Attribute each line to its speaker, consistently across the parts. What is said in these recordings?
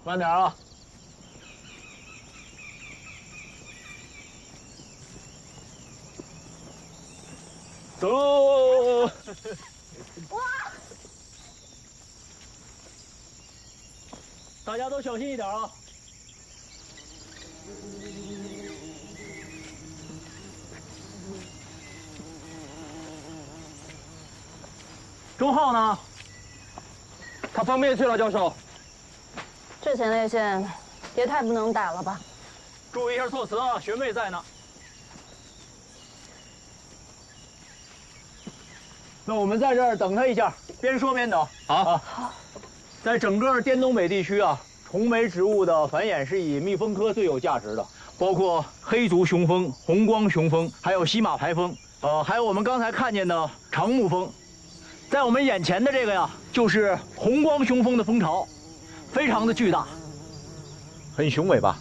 Speaker 1: 慢点啊！走！哇！大家都小心一点啊！钟浩呢？他方便去了，教授。
Speaker 2: 这前列腺也太不能打了吧！
Speaker 1: 注意一下措辞啊，学妹在呢。那我们在这儿等他一下，边说边等。好。在整个滇东北地区啊，虫媒植物的繁衍是以蜜蜂科最有价值的，包括黑足雄蜂、红光雄蜂，还有西马牌蜂，还有我们刚才看见的长木蜂。在我们眼前的这个呀，就是红光雄蜂的蜂巢，非常的巨大，很雄伟吧？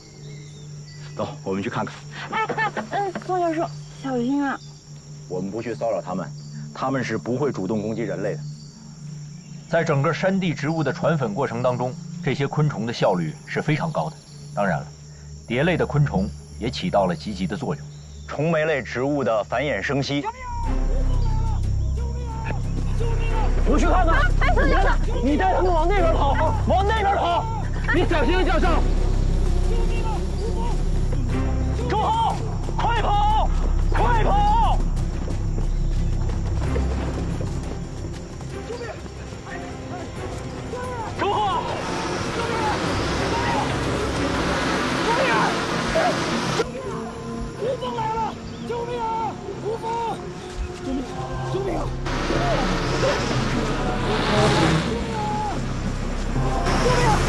Speaker 1: 走，我们去看看。
Speaker 2: 宋教授，小心啊！
Speaker 1: 我们不去骚扰它们，它们是不会主动攻击人类的。在整个山地植物的传粉过程当中，这些昆虫的效率是非常高的。当然了，蝶类的昆虫也起到了积极的作用。虫媒类植物的繁衍生息。我们去看看。你带他们往那边跑，往那边跑。你小心，教授。钟浩，快跑，快跑！钟浩，胡蜂来了！救命啊！胡蜂！救命！救命啊！救命啊！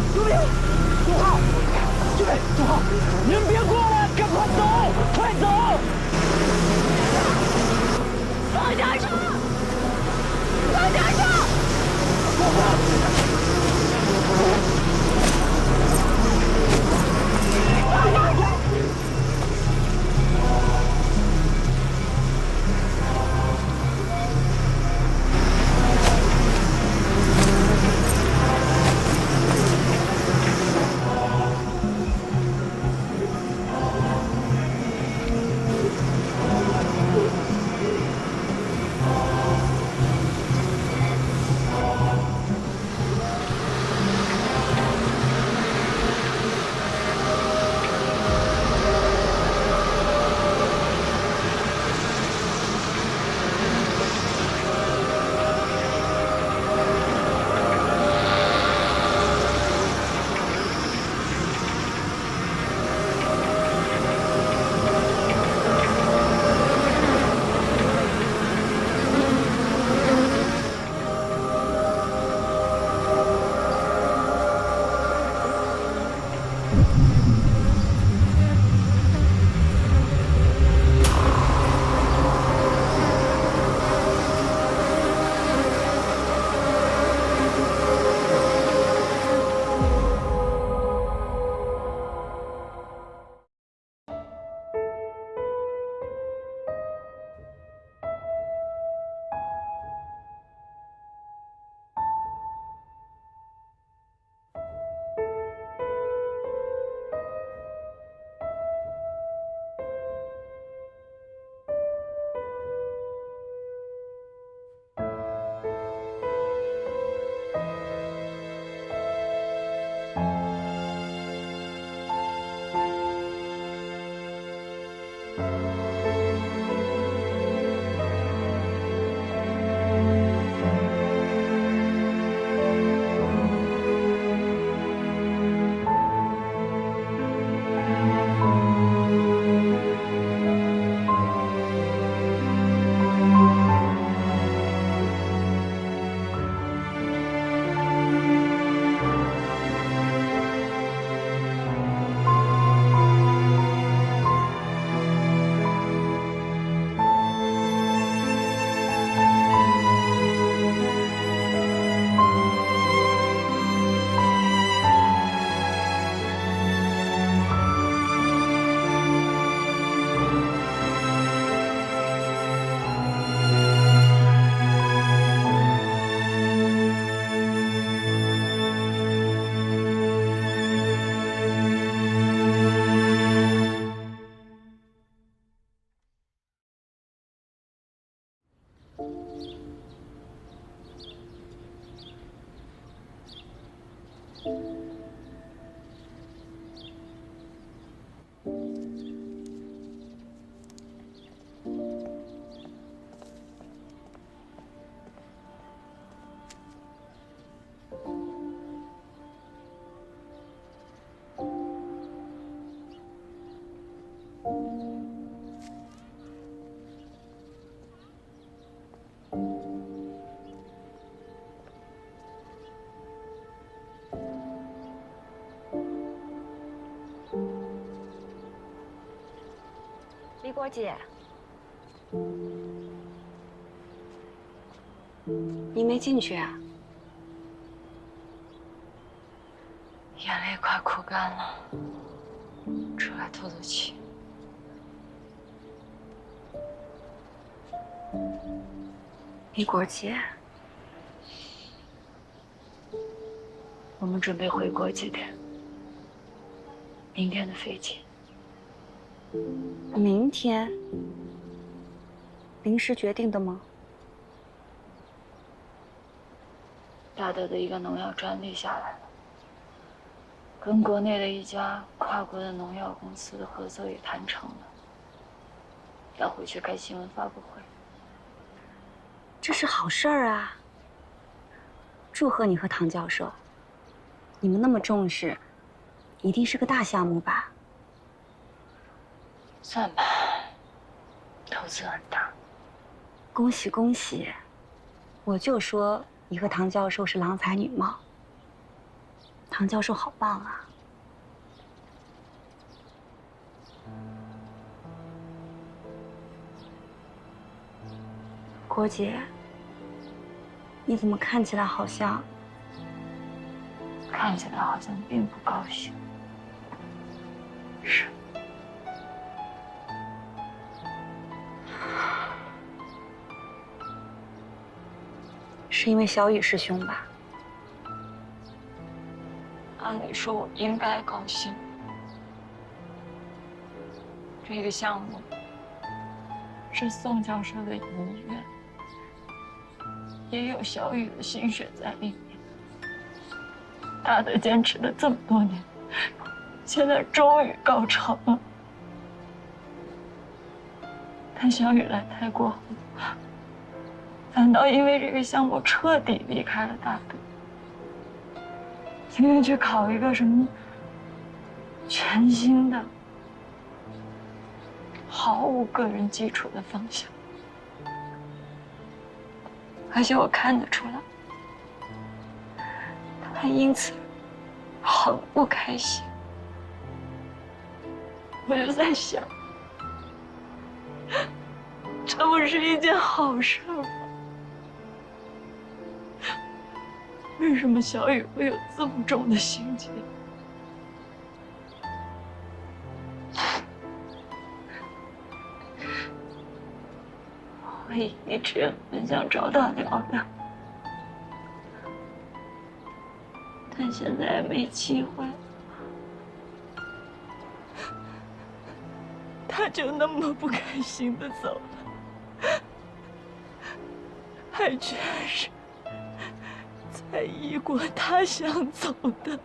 Speaker 1: 救命啊！钟浩，钟浩，您别过来，赶快走，快走！方教授，方教授！
Speaker 3: 李果姐，你没进去啊？
Speaker 4: 眼泪快哭干了，出来透透气。
Speaker 3: 李果姐，
Speaker 4: 我们准备回国几天？明天的飞机。
Speaker 3: 明天临时决定的吗？
Speaker 4: 大德的一个农药专利下来了，跟国内的一家跨国的农药公司的合作也谈成了，要回去开新闻发布会。
Speaker 3: 这是好事儿啊！祝贺你和唐教授，你们那么重视，一定是个大项目吧？
Speaker 4: 算吧，投资很大。
Speaker 3: 恭喜恭喜！我就说你和唐教授是郎才女貌。唐教授好棒啊！果姐，你怎么看起来好像
Speaker 4: 并不高兴。是。
Speaker 3: 是因为小雨师兄吧？
Speaker 4: 按理说我应该高兴。这个项目是宋教授的遗愿，也有小雨的心血在里面。大德坚持了这么多年，现在终于高潮了。但小雨来泰国后，反倒因为这个项目彻底离开了大德，情愿去考一个什么全新的、毫无个人基础的方向。而且我看得出来，他因此很不开心。我就在想，这不是一件好事吗？为什么小雨会有这么重的心结？我一直很想找他聊聊，但现在也没机会。他就那么不开心的走了，还居然是在异国他乡走的。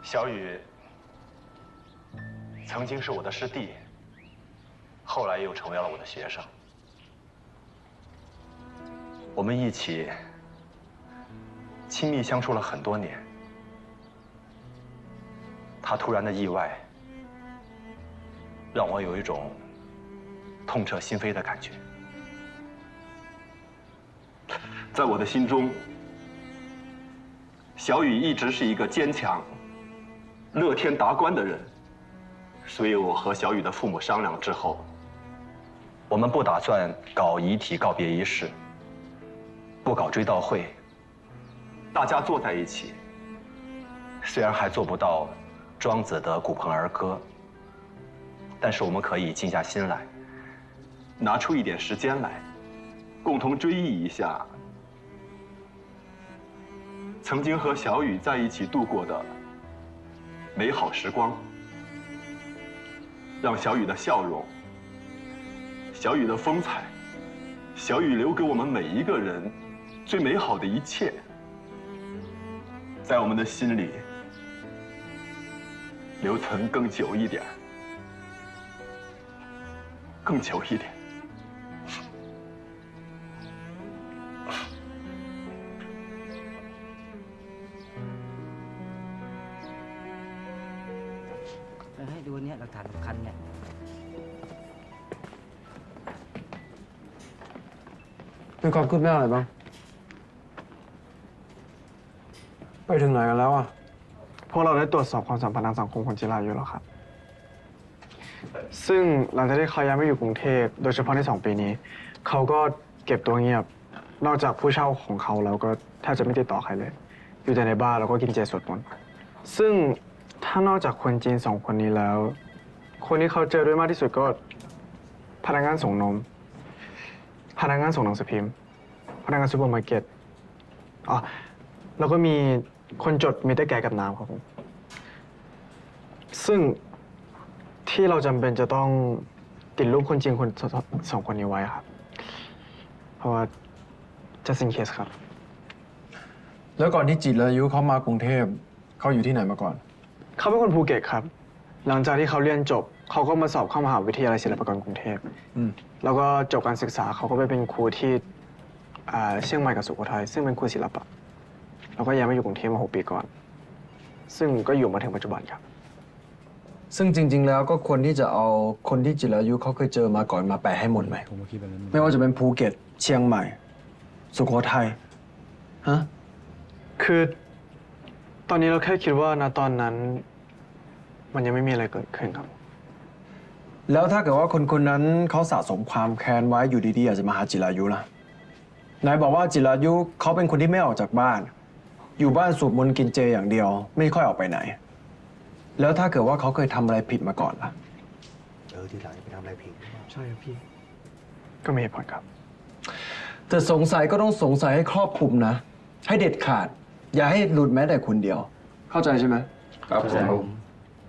Speaker 5: 小雨曾经是我的师弟，后来又成为了我的学生。我们一起亲密相处了很多年。他突然的意外，让我有一种痛彻心扉的感觉。在我的心中，小雨一直是一个坚强、乐天达观的人。所以我和小雨的父母商量之后，我们不打算搞遗体告别仪式，不搞追悼会，大家坐在一起，虽然还做不到庄子的鼓盆而歌，但是我们可以静下心来，拿出一点时间来，共同追忆一下曾经和小雨在一起度过的美好时光，让小雨的笑容、小雨的风采、小雨留给我们每一个人最美好的一切，在我们的心里留存更久一点，更久一点。
Speaker 6: ให้ดูเนี่ยหลักฐานสำคัญเนี่ย
Speaker 7: มีความคืบหน้าอะไรบ้าง ไปถึงไหนกันแล้วอ่ะ
Speaker 8: พวกเราได้ตรวจสอบความสัมพันธ์ทางสังคมของจิรายุแล้วครับ ซึ่งหลังจากที่เขาย้ายมาอยู่กรุงเทพโดยเฉพาะใน2 ปีนี้ เขาก็เก็บตัวเงียบ นอกจากผู้เช่าของเขาแล้วก็แทบจะไม่ติดต่อใครเลย อยู่แต่ในบ้านแล้วก็กินเจสวดมนต์ซึ่งถ้านอกจากคนจีน2 คนนี้แล้ว คนที่เขาเจอด้วยมากที่สุดก็พนักงานส่งนม พนักงานส่งหนังสือพิมพ์ พนักงานซูเปอร์มาร์เก็ตอ๋อแล้วก็มีคนจดมิเตอร์แก๊สกับน้ำครับผมซึ่งที่เราจำเป็นจะต้องติดรูปคนจริงคน2 คนนี้ไว้ครับ เพราะว่าจะสิงเคสครับ
Speaker 7: แล้วก่อนที่จิรายุเขามากรุงเทพเขาอยู่ที่ไหนมาก่อน
Speaker 8: เขาเป็นคนภูเก็ตครับ หลังจากที่เขาเรียนจบ เขาก็มาสอบเข้ามหาวิทยาลัยศิลปากรกรุงเทพ แล้วก็จบการศึกษาเขาก็ไปเป็นครูที่เชียงใหม่กับสุโขทัยซึ่งเป็นครูศิลปะแล้วก็ย้ายมาอยู่กรุงเทพมา6 ปีก่อน ซึ่งก็อยู่มาถึงปัจจุบันครับ
Speaker 7: ซึ่งจริง ๆ แล้วก็ควรที่จะเอาคนที่จิรายุเขาเคยเจอมาก่อนมาแปะให้หมดไหมไม่ว่าจะเป็นภูเก็ตเชียงใหม่ สุโขทัยฮะ
Speaker 8: คือตอนนี้เราแค่คิดว่าณตอนนั้น มันยังไม่มีอะไรเกิดขึ้นครับ
Speaker 7: แล้วถ้าเกิดว่าคนคนนั้นเขาสะสมความแค้นไว้อยู่ดีๆอยากจะมาหาจิรายุล่ะนายบอกว่าจิรายุเขาเป็นคนที่ไม่ออกจากบ้าน อยู่บ้านสวดมนต์กินเจอย่างเดียว ไม่ค่อยออกไปไหน แล้วถ้าเกิดว่าเขาเคยทำอะไรผิดมาก่อนล่ะ
Speaker 6: ทีหลังจะไปทำอะไรผิด
Speaker 8: ใช่ครับพี่ ก็มีเหตุผลครับ
Speaker 7: แต่สงสัยก็ต้องสงสัยให้ครอบคลุมนะ ให้เด็ดขาด อย่าให้หลุดแม้แต่คนเดียว เข้าใจใช่ไหมครับ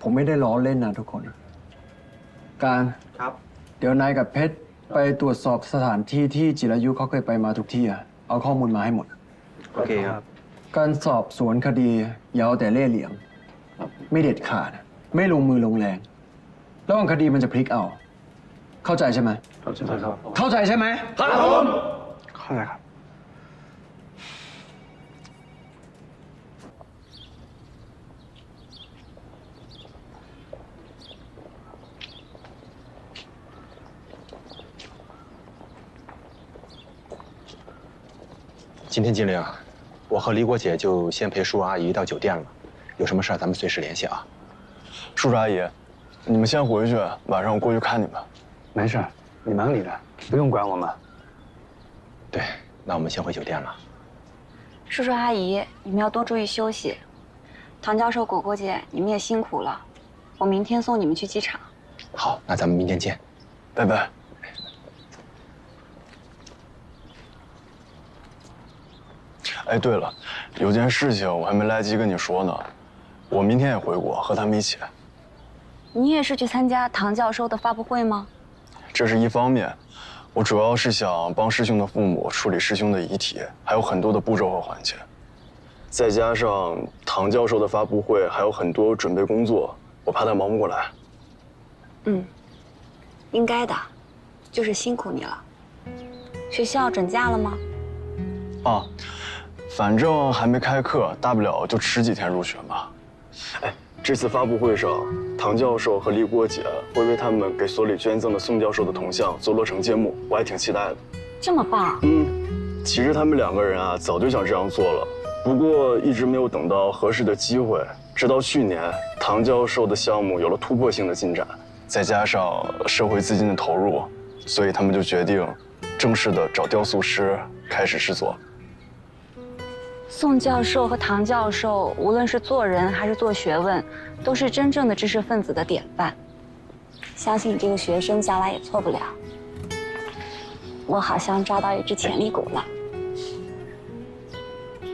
Speaker 7: ผมไม่ได้ล้อเล่นนะทุกคน การ
Speaker 6: ครับ
Speaker 7: เดี๋ยวนายกับเพชรไปตรวจสอบสถานที่ที่จิรายุเขาเคยไปมาทุกที่อะเอาข้อมูลมาให้หมด
Speaker 6: โอเคครับ
Speaker 7: การสอบสวนคดีอย่าเอาแต่เล่ห์เหลี่ยม ไม่เด็ดขาด ไม่ลงมือลงแรงแล้วคดีมันจะพลิกเอา เข้าใจใช่ไหมเข้าใจครับ เข้าใจใช่ไหมครับผม
Speaker 8: เข้าใจครับ
Speaker 5: 今天金玲，我和黎国姐就先陪叔叔阿姨到酒店了，有什么事儿咱们随时联系啊。
Speaker 9: 叔叔阿姨，你们先回去，晚上我过去看你们。
Speaker 1: 没事，你忙你的，不用管我们。
Speaker 5: 对，那我们先回酒店了。
Speaker 3: 叔叔阿姨，你们要多注意休息。唐教授、果果姐，你们也辛苦了。我明天送你们去机场。
Speaker 5: 好，那咱们明天见，
Speaker 9: 拜拜。哎，对了，有件事情我还没来得及跟你说呢，我明天也回国，和他们一起。
Speaker 3: 你也是去参加唐教授的发布会吗？
Speaker 9: 这是一方面，我主要是想帮师兄的父母处理师兄的遗体，还有很多的步骤和环节。再加上唐教授的发布会还有很多准备工作，我怕他忙不过来。
Speaker 3: 嗯，应该的，就是辛苦你了。学校准假了吗？
Speaker 9: 啊，反正还没开课，大不了就迟几天入学嘛。哎，这次发布会上，唐教授和黎国姐会为他们给所里捐赠的宋教授的铜像做落成揭幕，我还挺期待的。
Speaker 3: 这么棒！
Speaker 9: 其实他们2个人啊，早就想这样做了，不过一直没有等到合适的机会。直到去年，唐教授的项目有了突破性的进展，再加上社会资金的投入，所以他们就决定正式的找雕塑师开始制作。
Speaker 3: 宋教授和唐教授，无论是做人还是做学问，都是真正的知识分子的典范。相信你这个学生将来也错不了。我好像抓到一只潜力股了。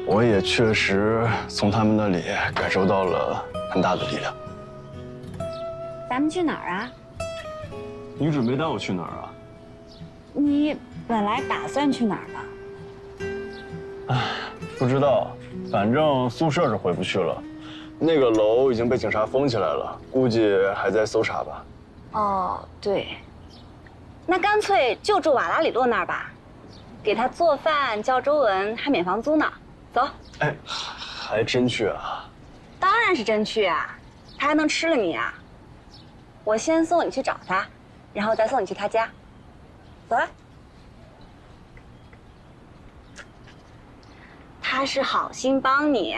Speaker 9: 我也确实从他们那里感受到了很大的力量。
Speaker 3: 咱们去哪儿啊？
Speaker 9: 你准备带我去哪儿啊？
Speaker 3: 你本来打算去哪儿了？
Speaker 9: 不知道，反正宿舍是回不去了。那个楼已经被警察封起来了，估计还在搜查吧。
Speaker 3: 哦，对，那干脆就住瓦拉里洛那儿吧，给他做饭、教中文，还免房租呢。走。
Speaker 9: 哎，还真去啊？
Speaker 3: 当然是真去啊，他还能吃了你啊？我先送你去找他，然后再送你去他家。走啊。他是好心帮你，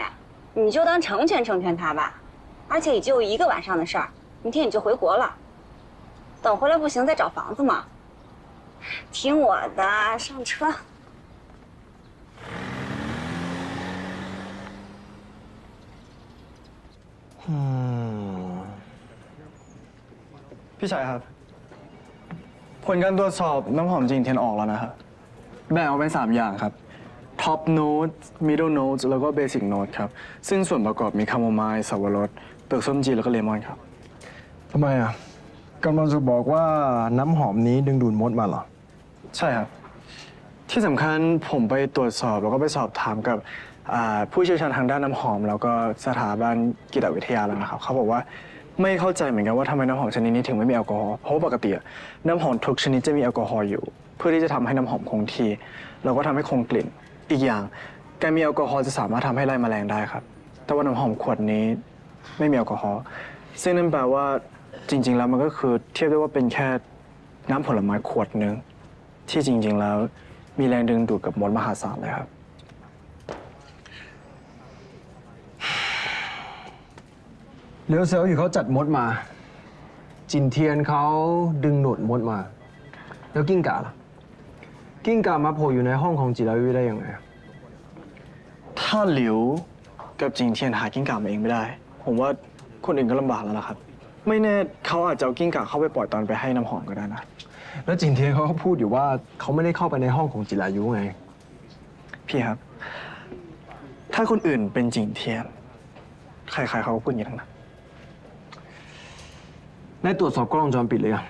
Speaker 3: 你就当成全他吧。而且也就1个晚上的事儿，明天你就回国了。等回来不行再找房子嘛。听我的，上车。
Speaker 8: พี่ชัยครับผลการตรวจสอบน้ำหอมจริงเทียนออกแล้วนะครับแบ่งออกเป็น3 อย่างครับ Top Note Middle Note แล้วก็ Basic Note ครับซึ่งส่วนประกอบมีคาโมไมล์สับปะรดเปลือกส้มจีนแล้วก็เลมอนครับ
Speaker 7: ทำไมอ่ะกำลังจะบอกว่าน้ำหอมนี้ดึงดูดมดมาเหรอ
Speaker 8: ใช่ครับที่สำคัญผมไปตรวจสอบแล้วก็ไปสอบถามกับผู้เชี่ยวชาญทางด้านน้ำหอมแล้วก็สถาบันกีตวิทยาแล้วนะครับเขาบอกว่าไม่เข้าใจเหมือนกันว่าทำไมน้ำหอมชนิดนี้ถึงไม่มีแอลกอฮอล์เพราะว่าปกติน้ำหอมทุกชนิดจะมีแอลกอฮอล์อยู่เพื่อที่จะทำให้น้ำหอมคงที่แล้วก็ทำให้คงกลิ่นอีกอย่างการมีแอลกอฮอล์จะสามารถทำให้ไล่แมลงได้ครับแต่ว่าน้ำหอมขวดนี้ไม่มีแอลกอฮอล์ซึ่งนั่นแปลว่าจริงๆแล้วมันก็คือเทียบได้ว่าเป็นแค่น้ำผลไม้ขวดนึงที่จริงๆแล้วมีแรงดึงดูดกับมดมหาศาลเลยครับ
Speaker 7: เลี้ยวเซลอยู่เขาจัดมดมา จินเทียนเขาดึงดูดมดมา แล้วกิ้งก่าล่ะ กิ้งก่ามาโผล่อยู่ในห้องของจิรายุได้ยังไง
Speaker 8: ถ้าหลิวกับจิงเทียนหากิ้งก่ามาเองไม่ได้ผมว่าคนอื่นก็ลำบากแล้วล่ะครับไม่แน่เขาอาจจะเอากิ้งก่าเข้าไปปล่อยตอนไปให้น้ำหอมก็ได้นะ
Speaker 7: แล้วจินเทียนเขาก็พูดอยู่ว่าเขาไม่ได้เข้าไปในห้องของจิรายุไง
Speaker 8: พี่ครับถ้าคนอื่นเป็นจิงเทียนใครๆเขาก็พูดอย่างนั้น
Speaker 7: ได้ตรวจสอบกล้องวงจรปิดเลยอ่ะ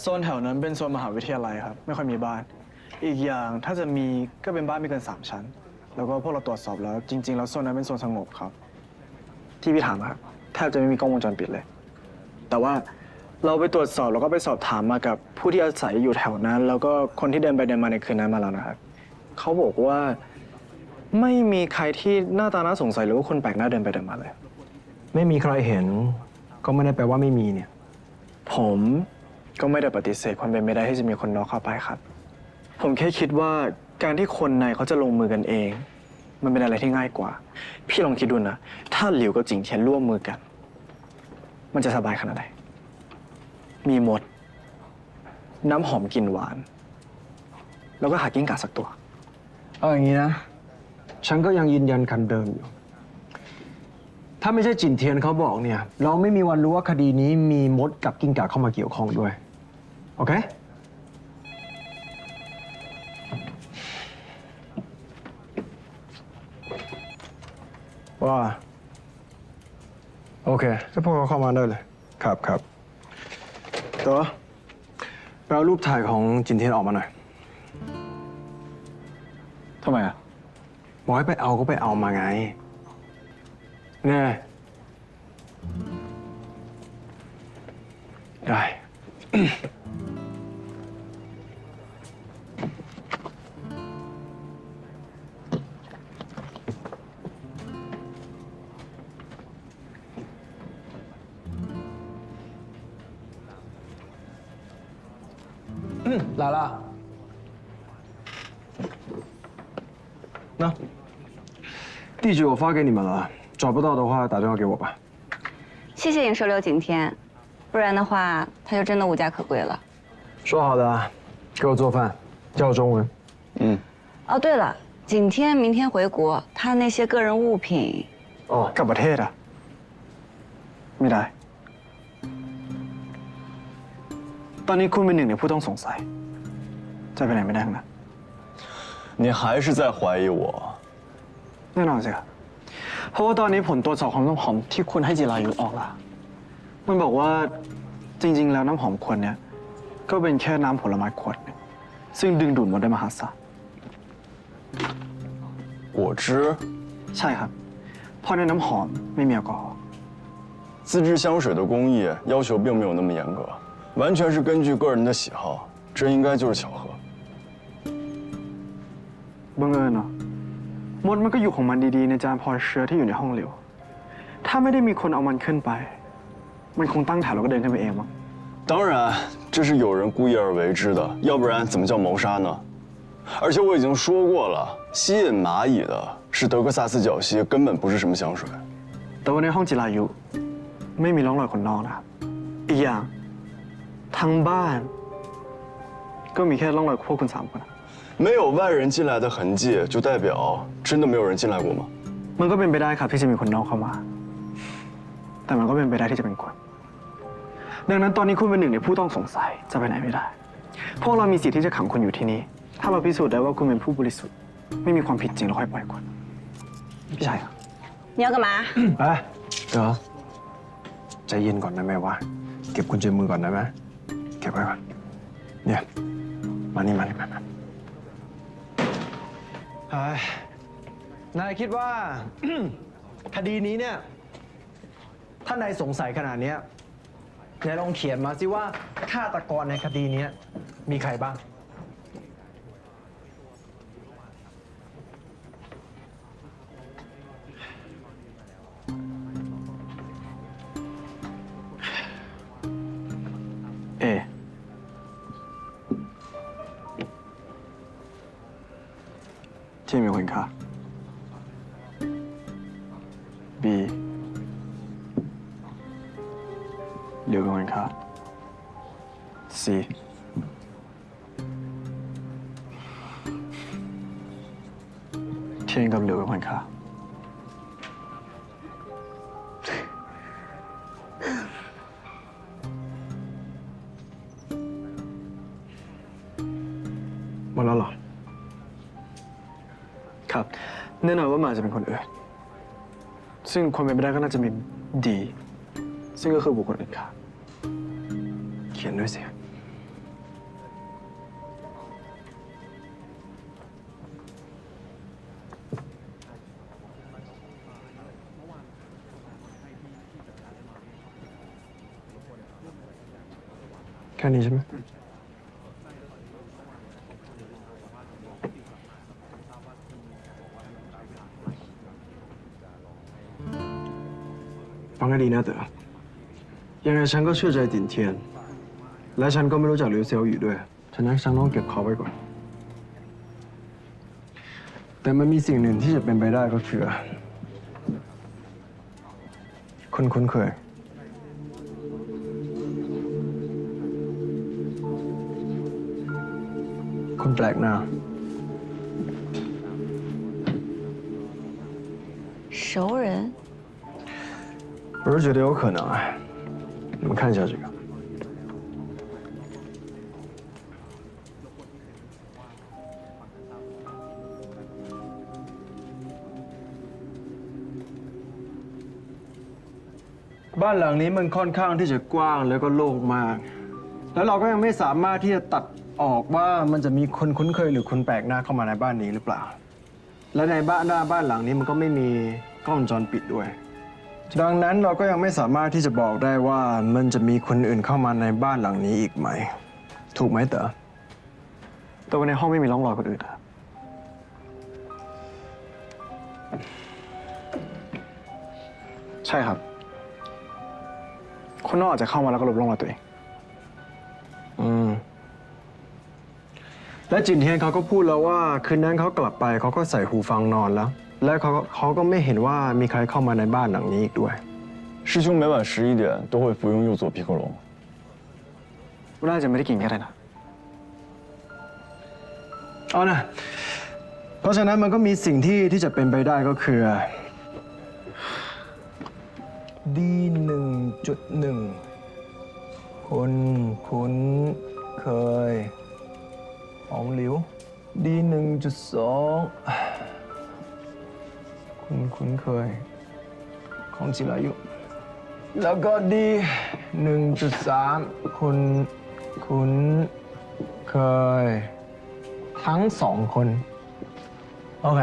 Speaker 8: โซนแถวนั้นเป็นโซนมหาวิทยาลัยครับไม่ค่อยมีบ้านอีกอย่างถ้าจะมีก็เป็นบ้านไม่เกิน3 ชั้นแล้วก็พวกเราตรวจสอบแล้วจริงๆแล้วโซนนั้นเป็นโซนสงบครับที่พี่ถามครับแทบจะไม่มีกล้องวงจรปิดเลยแต่ว่าเราไปตรวจสอบแล้วก็ไปสอบถามมากับผู้ที่อาศัยอยู่แถวนั้นแล้วก็คนที่เดินไปเดินมาในคืนนั้นมาแล้วนะครับเขาบอกว่าไม่มีใครที่หน้าตาน่าสงสัยหรือว่าคนแปลกหน้าเดินไปเดินมาเลย
Speaker 7: ไม่มีใครเห็นก็ไม่ได้แปลว่าไม่มีเนี่ย
Speaker 8: ผมก็ไม่ได้ปฏิเสธความเป็นไปได้ที่จะมีคนนอกเข้าไปครับผมแค่คิดว่าการที่คนในเขาจะลงมือกันเองมันเป็นอะไรที่ง่ายกว่าพี่ลองคิดดูนะถ้าหลิวกับจิงเทียนร่วมมือกันมันจะสบายขนาดไหนมีมดน้ำหอมกลิ่นหวานแล้วก็หากิ้งก่าสักตัว
Speaker 7: เอาอย่างนี้นะฉันก็ยังยืนยันคำเดิมอยู่ถ้าไม่ใช่จินเทียนเขาบอกเนี่ยเราไม่มีวันรู้ว่าคดีนี้มีมดกับกิ้งก่าเข้ามาเกี่ยวข้องด้วยโอเคว่าโอเคก็พวกเขาเข้ามาได้เลยครับครับตัวไปเอารูปถ่ายของจินเทียนออกมาหน่อย
Speaker 8: ทำไมอ่ะ
Speaker 7: บอกให้ไปเอาก็ไปเอามาไงเนี่ยได้来了。那地址我发给你们了，找不到的话打电话给我吧。
Speaker 3: 谢谢你收留景天，不然的话他就真的无家可归了。
Speaker 7: 说好的，给我做饭，教我中文。
Speaker 3: 哦，对了，景天明天回国，他那些个人物品。
Speaker 8: 哦，กลับประเทศอ่ะไม่ได้ตอนนี้คุณเป็น1 ในผู้ต้องสงสัยจะไปไหนไม่ได้ทั้งนั้น
Speaker 9: 你还是在怀疑我
Speaker 8: แน่นอนสิครับเพราะว่าตอนนี้ผลตรวจสอบของน้ำหอมที่คุณให้จิรายุออกแล้วมันบอกว่าจริงๆแล้วน้ำหอมขวดเนี้ยก็เป็นแค่น้ำผลไม้ขวด ซึ่งดึงดูดมดได้มหาศาล
Speaker 9: 果汁，
Speaker 8: ใช่ครับเพราะในน้ำหอมไม่มีแอลกอฮอล์
Speaker 9: 自制香水的工艺要求并没有那么严格，完全是根据个人的喜好，这应该就是巧合。
Speaker 8: บังเอิญเนาะมดมันก็อยู่ของมันดีๆในจานพรเชื้อที่อยู่ในห้องเหลวถ้าไม่ได้มีคนเอามันขึ้นไปมันคงตั้งแถวแล้วก็เดินขึ้นไปเองมั้ง
Speaker 9: 当然，这是有人故意而为之的，要不然怎么叫谋杀呢？而且我已经说过了，吸引蚂蚁的是德克萨斯角蜥，根本不是什么香水。
Speaker 8: แต่ว่าในห้องจิรายุไม่มีร่องรอยคนนอกนะครับอีกอย่างทั้งบ้านก็มีแค่ร่องรอยพวกคุณ3 คน
Speaker 9: 没有外人进来的痕迹，就代表真的没有人进来过吗？
Speaker 8: มันก็เป็นไปได้ครับที่จะมีคนนอกเข้ามาแต่มันก็เป็นไปได้ที่จะเป็นคนดังนั้นตอนนี้คุณเป็นหนึ่งในผู้ต้องสงสัยจะไปไหนไม่ได้พวกเรามีสิทธิ์ที่จะขังคุณอยู่ที่นี่ถ้าเราพิสูจน์ได้ว่าคุณเป็นผู้บริสุทธิ์ไม่มีความผิดจริงเราค่อยปล่อยคุณพี่ชายครับ
Speaker 2: 你要干嘛？
Speaker 7: ไปเดี๋ยวใจเย็นก่อนได้ไหมวะเก็บกุญแจมือก่อนได้ไหมเก็บไว้ก่อนเนี่ยมานี่นายคิดว่า คดีนี้เนี่ยถ้านายสงสัยขนาดนี้นายลองเขียนมาสิว่าฆาตกรในคดีนี้มีใครบ้าง
Speaker 8: ที่มีคนฆ่า B เหลียวเป็นคนฆ่า C เทียนกับเหลียวเป็นคนฆ่าหมดแล้วเหรอครับแน่นอนว่ามันจะเป็นคนอื่นซึ่งความเป็นไปได้ก็น่าจะมีดีซึ่งก็คือบุคคลอื่นค่ะเขียนด้วยสิแค่นี้ใช่ไหมฟังให้ดีนะเต๋อยังไงฉันก็เชื่อใจติ่นเทียนและฉันก็ไม่รู้จักหลิวเซียวอยู่ด้วยฉะนั้นฉันต้องเก็บเขาไว้ก่อนแต่มันมีสิ่งหนึ่งที่จะเป็นไปได้ก็คือคนคุ้นเคยคนแปลกหน้า
Speaker 3: 熟人
Speaker 7: 我是觉得有可能啊，你们看一下这个。บ้านหลังนี้มันค่อนข้างที่จะกว้างแล้วก็โล่งมาก แล้วเราก็ยังไม่สามารถที่จะตัดออกว่ามันจะมีคนคุ้นเคยหรือคนแปลกหน้าเข้ามาในบ้านนี้หรือเปล่า และในบ้านหลังนี้มันก็ไม่มีกล้องวงจรปิดด้วยดังนั้นเราก็ยังไม่สามารถที่จะบอกได้ว่ามันจะมีคนอื่นเข้ามาในบ้านหลังนี้อีกไหมถูกไหมเต๋อ
Speaker 8: แต่ว่าในห้องไม่มีร่องรอยคนอื่นครับใช่ครับคนนอกอาจจะเข้ามาแล้วก็ลบร่องรอยตัวเอง
Speaker 7: และจินเทียนเขาก็พูดแล้วว่าคืนนั้นเขากลับไปเขาก็ใส่หูฟังนอนแล้วและเขาก็ไม่เห็นว่ามีใครเข้ามาในบ้านหลังนี้อีกด้วย
Speaker 9: 师兄每晚11点都会服用右佐皮克隆
Speaker 8: น่าจะไม่ได้กินแค่นั้นนะ
Speaker 7: เอานะเพราะฉะนั้นมันก็มีสิ่งที่จะเป็นไปได้ก็คือ D1.1 คนคุ้นเคยของหลิว D1.2 คุณคุ้นเคยของจิรายุแล้วก็ D1.3 คุณคุ้นเคย ทั้งสองคนโอเค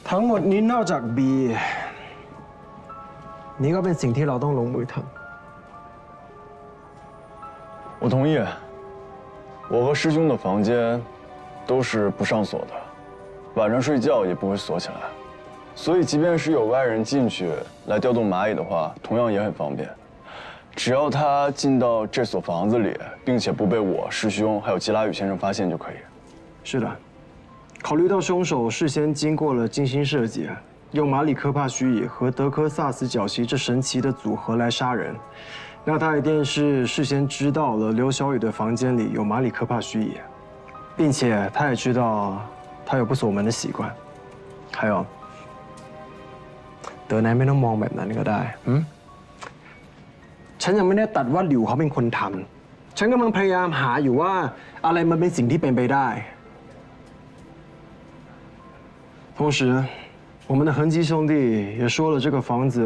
Speaker 7: ทั้งหมดนี้นอกจากบีนี่ก็เป็นสิ่งที่เราต้องลงมือทำ
Speaker 9: 我同意。我和师兄的房间都是不上锁的，晚上睡觉也不会锁起来，所以即便是有外人进去来调动蚂蚁的话，同样也很方便。只要他进到这所房子里，并且不被我、师兄还有吉拉宇先生发现就可以。
Speaker 7: 是的，考虑到凶手事先经过了精心设计，用马里科帕须蚁和德科萨斯角蜥这神奇的组合来杀人。那他一定是事先知道了刘小雨的房间里有马里科帕须蚁，并且他也知道他有不锁门的习惯。还有，เต๋อนายไม่ต้องมองแบบนั้นก็ได้ฉันยังไม่ได้ตัดว่าหลิวเขาเป็นคนทำฉันกำลังพยายามหาอยู่ว่าอะไรมันเป็นสิ่งที่เป็นไปได้同时我们的恒基兄弟也说了，这个房子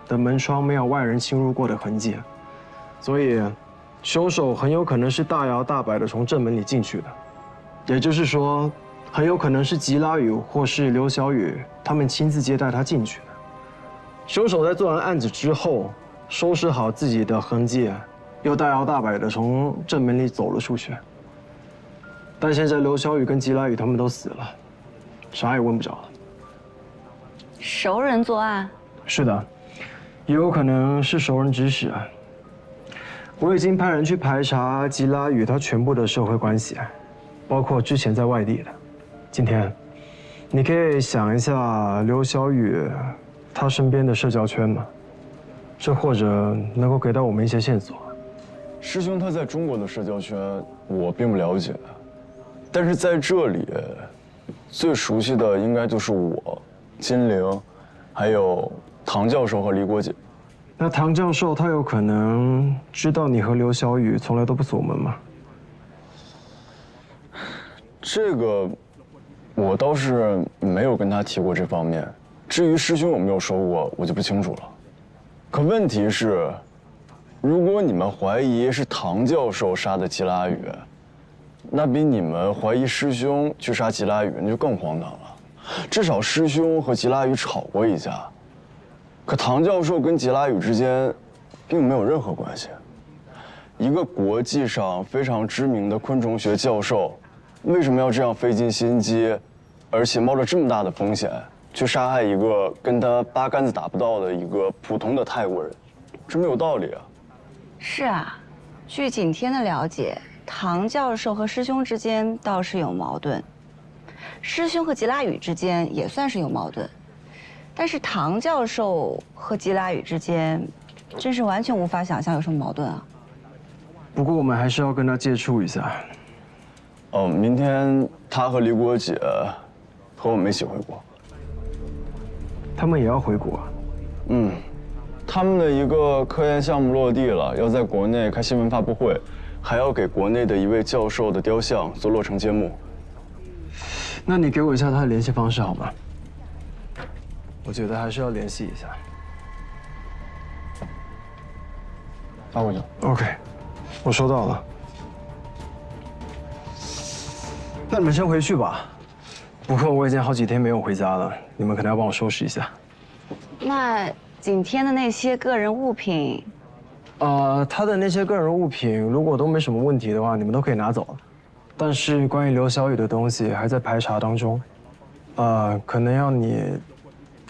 Speaker 7: 的门窗没有外人侵入过的痕迹。所以，凶手很有可能是大摇大摆地从正门里进去的，也就是说，很有可能是吉拉宇或是刘小雨他们亲自接待他进去的。凶手在做完案子之后，收拾好自己的痕迹，又大摇大摆地从正门里走了出去。但现在刘小雨跟吉拉宇他们都死了，啥也问不着了。
Speaker 3: 熟人作案？
Speaker 7: 是的，也有可能是熟人指使。我已经派人去排查吉拉与他全部的社会关系，包括之前在外地的。今天，你可以想一下刘小雨他身边的社交圈吗？这或者能够给到我们一些线索。
Speaker 9: 师兄他在中国的社交圈我并不了解，但是在这里最熟悉的应该就是我、金玲，还有唐教授和李国姐。
Speaker 7: 那唐教授他有可能知道你和刘小雨从来都不锁门吗？
Speaker 9: 这个我倒是没有跟他提过这方面。至于师兄有没有说过，我就不清楚了。可问题是，如果你们怀疑是唐教授杀的吉拉宇，那比你们怀疑师兄去杀吉拉宇那就更荒唐了。至少师兄和吉拉宇吵过一架。可唐教授跟吉拉宇之间，并没有任何关系。一个国际上非常知名的昆虫学教授，为什么要这样费尽心机，而且冒着这么大的风险，去杀害一个跟他八竿子打不到的一个普通的泰国人？这没有道理啊！
Speaker 3: 是啊，据景天的了解，唐教授和师兄之间倒是有矛盾，师兄和吉拉宇之间也算是有矛盾。但是唐教授和吉拉宇之间，真是完全无法想象有什么矛盾啊。
Speaker 7: 不过我们还是要跟他接触一下。
Speaker 9: 哦，明天他和李国姐和我们一起回国。
Speaker 7: 他们也要回国？
Speaker 9: 嗯，他们的一个科研项目落地了，要在国内开新闻发布会，还要给国内的一位教授的雕像做落成揭幕。
Speaker 7: 那你给我一下他的联系方式好吗？我觉得还是要联系一下。
Speaker 8: 发过去。
Speaker 7: OK， 我收到了。那你们先回去吧。不过我已经好几天没有回家了，你们可能要帮我收拾一下。
Speaker 3: 那景天的那些个人物品，
Speaker 7: 他的那些个人物品如果都没什么问题的话，你们都可以拿走了。但是关于刘小雨的东西还在排查当中，可能要你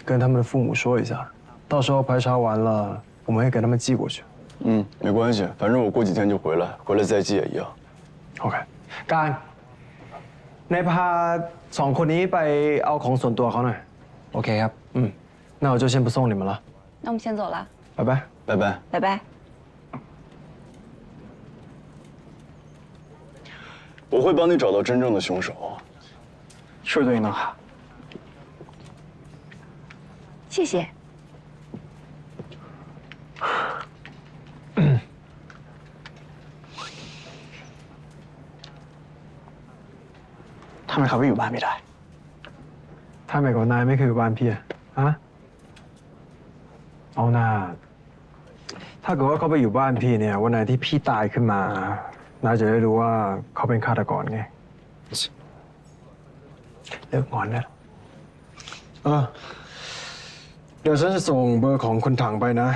Speaker 7: 跟他们的父母说一下，到时候排查完了，我们会给他们寄过去。
Speaker 9: 嗯，没关系，反正我过几天就回来，回来再寄也一样。
Speaker 7: OK， การนายพา2คนนี้ไปเอาของส่วนตัวเขาหน่อยโอเคครับ那我就先不送你们了。
Speaker 3: 那我们先走了，
Speaker 7: 拜拜，
Speaker 9: 拜拜，
Speaker 3: 拜拜。
Speaker 9: 我会帮你找到真正的凶手。
Speaker 8: ช่วยตัวเองนะคะ。
Speaker 3: 谢谢。
Speaker 8: ทำไมเขาไปอยู่บ้านไม่ได้
Speaker 7: ทำไมกับนายไม่เคยอยู่บ้านพี่อะเอาหน้าถ้าเกิดว่าเขาไปอยู่บ้านพี่เนี่ยวันไหนที่พี่ตายขึ้นมานายจะได้รู้ว่าเขาเป็นฆาตกรไง
Speaker 8: เลิกงอนได้แล้วเดี๋ยวฉันจะส่งเบอร์ของคุณถังไปนะ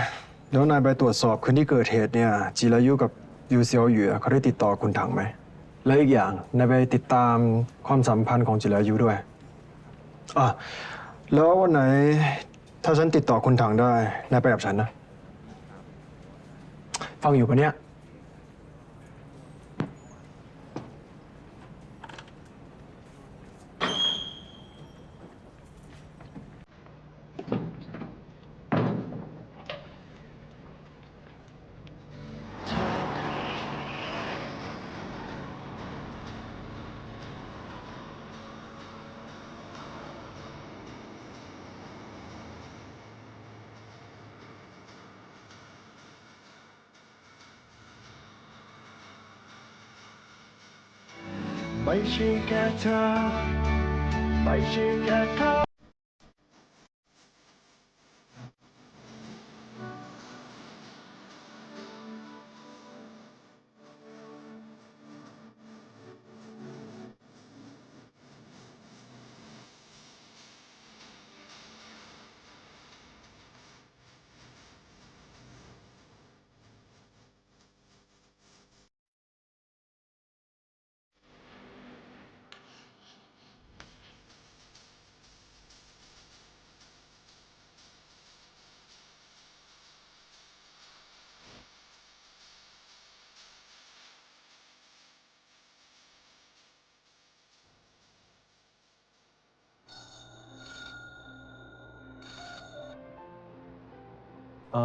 Speaker 8: เดี๋ยวนายไปตรวจสอบคืนที่เกิดเหตุเนี่ยจิรายุกับยูเซียวหยู่เขาได้ติดต่อคุณถังไหมและอีกอย่างนายไปติดตามความสัมพันธ์ของจิรายุด้วยแล้ววันไหนถ้าฉันติดต่อคุณถังได้นายไปกับฉันนะฟังอยู่ปะเนี่ย
Speaker 10: ไม่ใช่แค่เธอไม่ใช่แค่เขา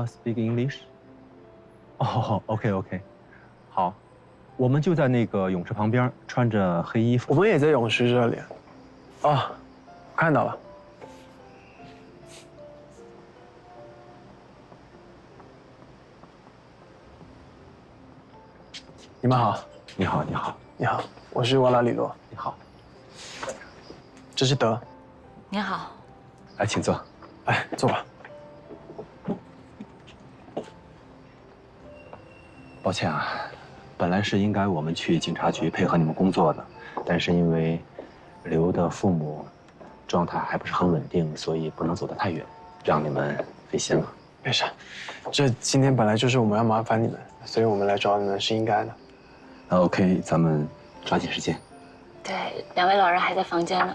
Speaker 5: Speak English。哦，OK，好，我们就在那个泳池旁边，穿着黑衣服。
Speaker 8: 我们也在泳池这里。看到了。你们好。
Speaker 5: 你好，
Speaker 8: 你好，我是瓦拉里罗。
Speaker 5: 你好，
Speaker 8: 这是德。
Speaker 3: 你好。
Speaker 5: 来，请坐。
Speaker 8: 来，坐吧。
Speaker 5: 抱歉啊，本来是应该我们去警察局配合你们工作的，但是因为刘的父母状态还不是很稳定，所以不能走得太远，让你们费心了。
Speaker 8: 没事，这今天本来就是我们要麻烦你们，所以我们来找你们是应该的。
Speaker 5: 那 OK， 咱们抓紧时间。
Speaker 3: 对，两位老人还在房间呢。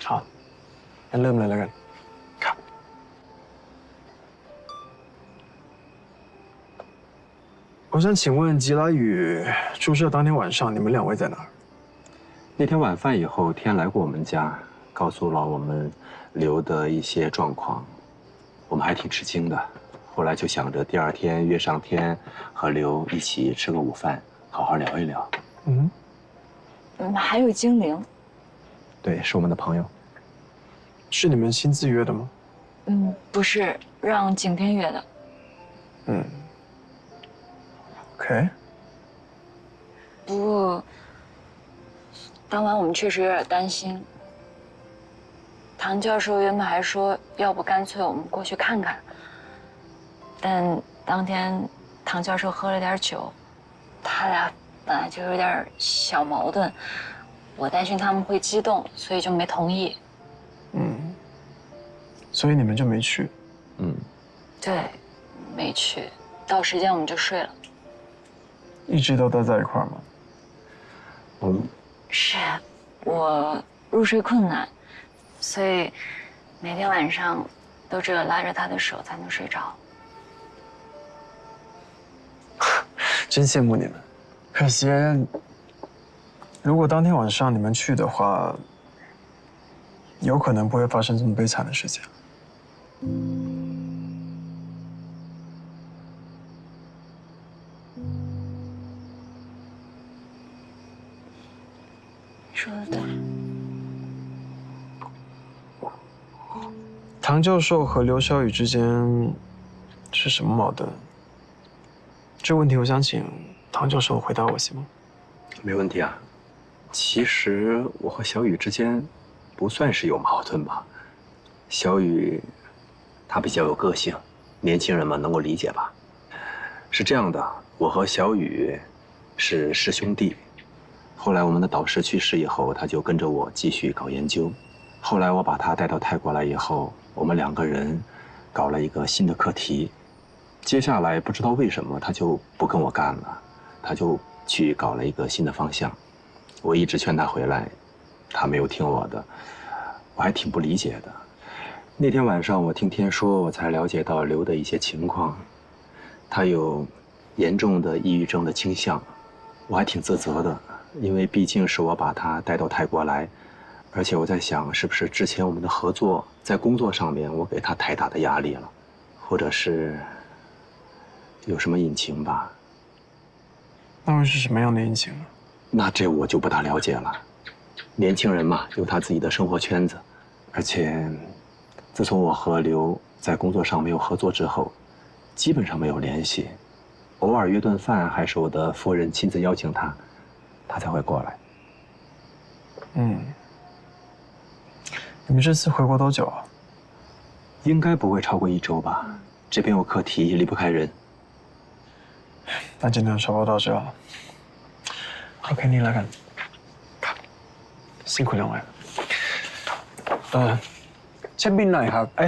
Speaker 8: 好，那เริ่มเลยแล้วกันครับ我想请问吉拉宇注射当天晚上你们两位在哪儿？
Speaker 5: 那天晚饭以后，天来过我们家，告诉了我们刘的一些状况，我们还挺吃惊的。后来就想着第二天约上天和刘一起吃个午饭，好好聊一聊。
Speaker 3: 还有精灵。
Speaker 5: 对，是我们的朋友。
Speaker 8: 是你们亲自约的吗？
Speaker 3: 不是，让景天约的。
Speaker 8: OK。
Speaker 3: 不过，当晚我们确实有点担心。唐教授原本还说，要不干脆我们过去看看。但当天唐教授喝了点酒，他俩本来就有点小矛盾，我担心他们会激动，所以就没同意。
Speaker 8: 所以你们就没去？
Speaker 3: 对，没去。到时间我们就睡了。
Speaker 8: 一直都待在一块儿吗？
Speaker 3: 是，我入睡困难，所以每天晚上都只有拉着他的手才能睡着。
Speaker 8: 真羡慕你们，可惜，如果当天晚上你们去的话，有可能不会发生这么悲惨的事情。
Speaker 3: 说的对。
Speaker 8: 唐教授和刘小雨之间是什么矛盾？这问题我想请唐教授回答我，行吗？
Speaker 5: 没问题啊。其实我和小雨之间不算是有矛盾吧。小雨她比较有个性，年轻人嘛能够理解吧。是这样的，我和小雨是师兄弟，后来我们的导师去世以后，他就跟着我继续搞研究。后来我把他带到泰国来以后，我们2个人搞了一个新的课题。接下来不知道为什么他就不跟我干了，他就去搞了一个新的方向。我一直劝他回来，他没有听我的，我还挺不理解的。那天晚上我听天说，我才了解到刘的一些情况，他有严重的抑郁症的倾向，我还挺自责的，因为毕竟是我把他带到泰国来，而且我在想，是不是之前我们的合作在工作上面我给他太大的压力了，或者是有什么隐情吧？
Speaker 8: 那会是什么样的隐情呢？
Speaker 5: 那这我就不大了解了。年轻人嘛，有他自己的生活圈子，而且自从我和刘在工作上没有合作之后，基本上没有联系。偶尔约顿饭，还是我的夫人亲自邀请他，他才会过来。
Speaker 8: 你们这次回国多久啊？
Speaker 5: 应该不会超过1周吧。这边有课题，离不开人。
Speaker 8: 那今天差不多到这了。好，给你了กัน辛苦2位。เช็คบิลหน่อยครับ。
Speaker 5: 哎，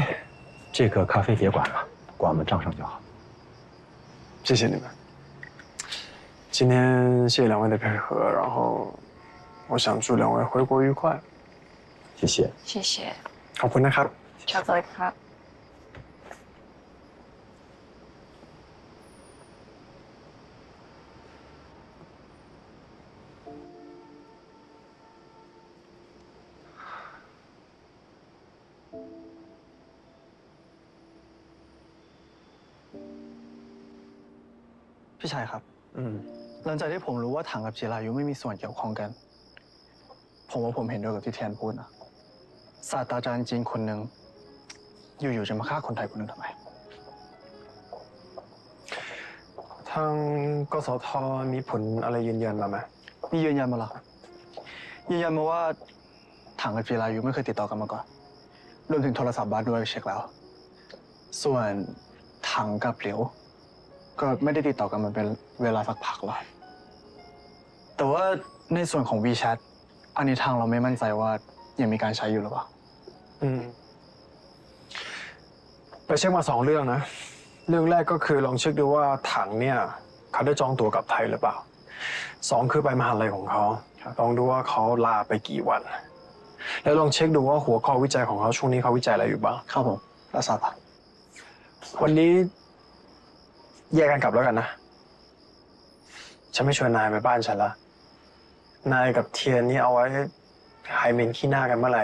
Speaker 5: 这个咖啡别管了，管我们账上就好。
Speaker 8: 谢谢你们。今天谢谢2位的配合，然后我想祝2位回国愉快。
Speaker 5: 谢谢。
Speaker 4: 谢谢。
Speaker 8: ขอบคุณนะครับ。
Speaker 4: 小泽ครับ。
Speaker 11: พี่ชายครับหลังจากที่ผมรู้ว่าถังกับจิรายุไม่มีส่วนเกี่ยวข้องกันผมว่าผมเห็นด้วยกับที่แทนพูดนะศาสตราจารย์จีนคนหนึ่งอยู่ๆจะมาฆ่าคนไทยคนหนึ่งทำไม
Speaker 8: ทางกสทมีผลอะไรยืนยันมาไหม
Speaker 11: มียืนยันมาหรอยืนยันมาว่าถังกับจิรายุไม่เคยติดต่อกันมาก่อนรวมถึงโทรศัพท์บ้านด้วยเช็คแล้วส่วนถังกับเหลียวก็ไม่ได้ติดต่อกันมาเป็นเวลาสักพักแล้วแต่ว่าในส่วนของ WeChat อันนี้ทางเราไม่มั่นใจว่ายังมีการใช้อยู่หรือเปล่า
Speaker 8: ไปเช็คมา2 เรื่องนะเรื่องแรกก็คือลองเช็คดูว่าถังเนี่ยเขาได้จองตั๋วกลับไทยหรือเปล่า2คือไปมหาลัยของเขาลองดูว่าเขาลาไปกี่วันแล้วลองเช็คดูว่าหัวข้อวิจัยของเขาช่วงนี้เขาวิจัยอะไรอยู่บ้าง
Speaker 11: ครับผมรับทราบครับ
Speaker 8: วันนี้แยกกันกลับแล้วกันนะฉันไม่ชวนนายไปบ้านฉันละนายกับเทียนนี่เอาไว้หายเหม็นขี้หน้ากันเมื่อไหร่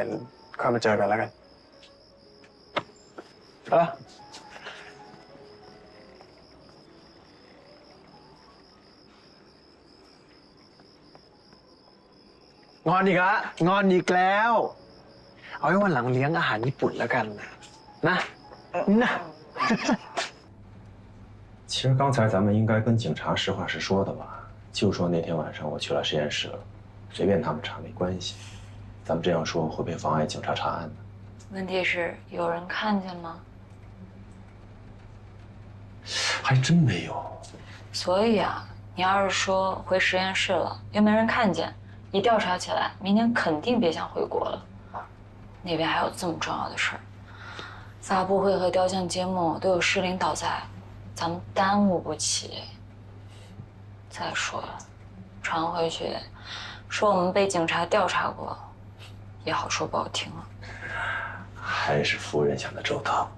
Speaker 8: ค่อยมาเจอกันแล้วกันงอนอีกละงอนอีกแล้วเอาไว้วันหลังเลี้ยงอาหารญี่ปุ่นแล้วกันนะ
Speaker 5: 其实刚才咱们应该跟警察实话实说的吧，就说那天晚上我去了实验室了，随便他们查没关系。咱们这样说会不会妨碍警察查案呢？
Speaker 4: 问题是有人看见吗？
Speaker 5: 还真没有。
Speaker 4: 所以啊，你要是说回实验室了，又没人看见，一调查起来，明年肯定别想回国了。那边还有这么重要的事儿，发布会和雕像揭幕都有市领导在。咱们耽误不起。再说了，传回去说我们被警察调查过，也好说不好听啊。
Speaker 5: 还是夫人想的周到。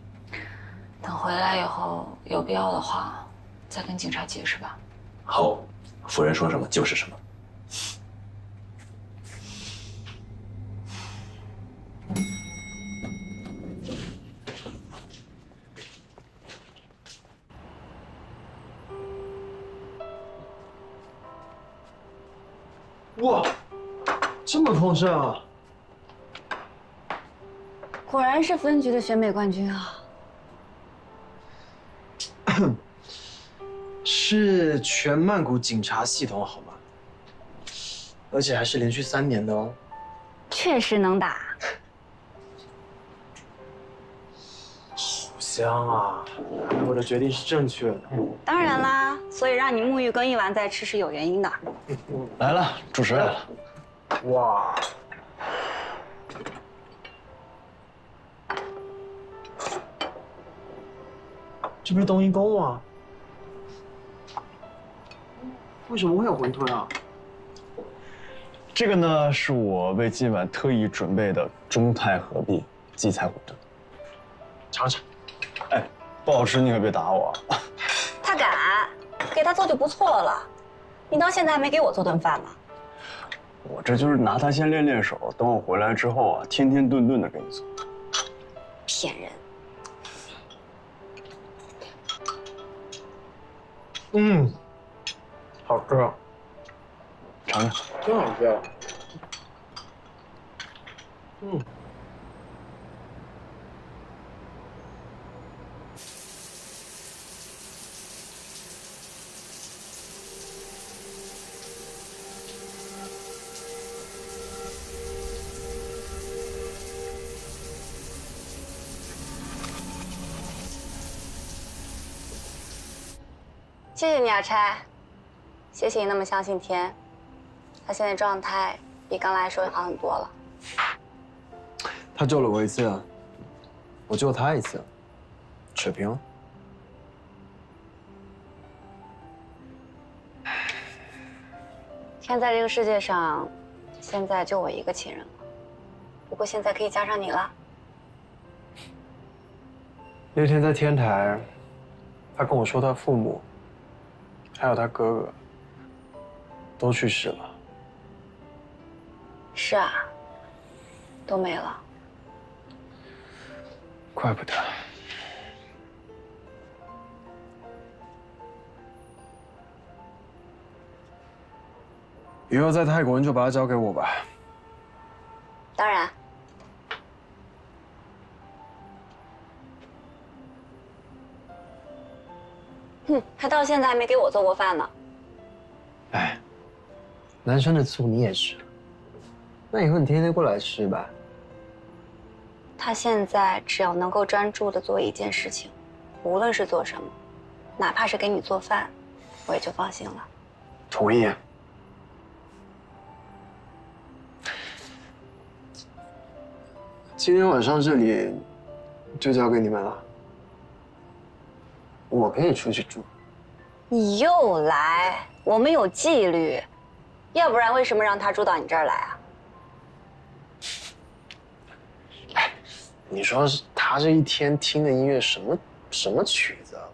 Speaker 4: 等回来以后，有必要的话，再跟警察解释吧。
Speaker 5: 好，夫人说什么就是什么。
Speaker 8: 哇，这么丰盛啊！
Speaker 3: 果然是分局的选美冠军啊！
Speaker 8: 是全曼谷警察系统好吗？而且还是连续3年的哦。
Speaker 3: 确实能打。
Speaker 8: 好
Speaker 7: 香啊！我的决定是正确的。
Speaker 3: 当然啦，所以让你沐浴更衣完再吃是有原因的。
Speaker 9: 来了，主食来了。
Speaker 7: 哇！这不是冬阴功吗？为什么会有馄饨啊？
Speaker 9: 这个呢，是我为今晚特意准备的中泰合璧荠菜馄饨。
Speaker 7: 尝尝。
Speaker 9: 哎，不好吃你可别打我。
Speaker 3: 他敢，给他做就不错了。你到现在还没给我做顿饭呢。
Speaker 9: 我这就是拿它先练练手，等我回来之后啊，天天顿顿的给你做。
Speaker 3: 骗人。
Speaker 7: 嗯，好吃，
Speaker 9: 尝尝，
Speaker 7: 真好吃。嗯。
Speaker 3: 谢谢你啊，拆。谢谢你那么相信天，他现在状态比刚来的时候好很多了。
Speaker 7: 他救了我一次，我救他一次，扯平了。
Speaker 3: 天在这个世界上，现在就我一个亲人了。不过现在可以加上你了。
Speaker 7: 那天在天台，他跟我说他父母，还有他哥哥，都去世了。
Speaker 3: 是啊，都没了。
Speaker 7: 怪不得。以后在泰国你就把他交给我吧。
Speaker 3: 当然。哼，他到现在还没给我做过饭呢。
Speaker 7: 哎，男生的醋你也吃，那以后你天天过来吃吧。
Speaker 3: 他现在只要能够专注的做一件事情，无论是做什么，哪怕是给你做饭，我也就放心了。
Speaker 7: 同意。今天晚上这里就交给你们了，我可以出去住。
Speaker 3: 你又来，我们有纪律，要不然为什么让他住到你这儿来啊？
Speaker 7: 哎，你说他这一天听的音乐什么曲子啊？